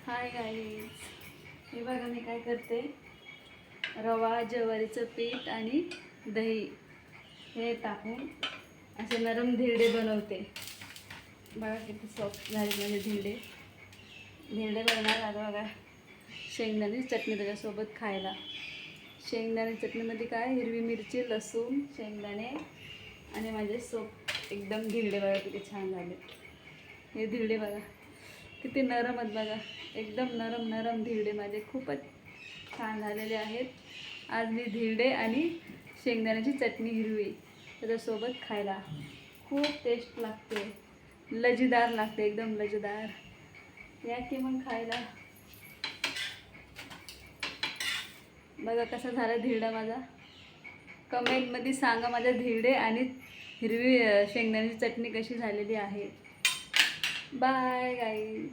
Hi guys, हे बघा मी काय करते. रवा, ज्वारीचं पीठ आणि दही हे टाकून असे नरम धिरडे बनवते. बघा किती सॉफ्ट झाले माझे धिरडे. बनवणार आता बघा. शेंगदाणे चटणी त्याच्यासोबत खायला. शेंगदाणे चटणीमध्ये काय, हिरवी मिरची, लसूण, शेंगदाणे आणि माझे एकदम धिरडे बघा किती छान झाले. हे धिरडे बघा किती नरम आहेत बघा. एकदम नरम नरम धिरडे माझे खूपच छान झालेले आहेत. आज मी धिरडे आणि शेंगदाण्याची चटणी हिरवी त्याच्यासोबत खायला खूप टेस्ट लागते. लजीदार लागते, एकदम लजीदार. या की मग खायला. बघा कसा झाला धिरडा माझा. कमेंटमध्ये सांगा माझ्या धिरडे आणि हिरवी शेंगदाण्याची चटणी कशी झालेली आहे. Bye guys.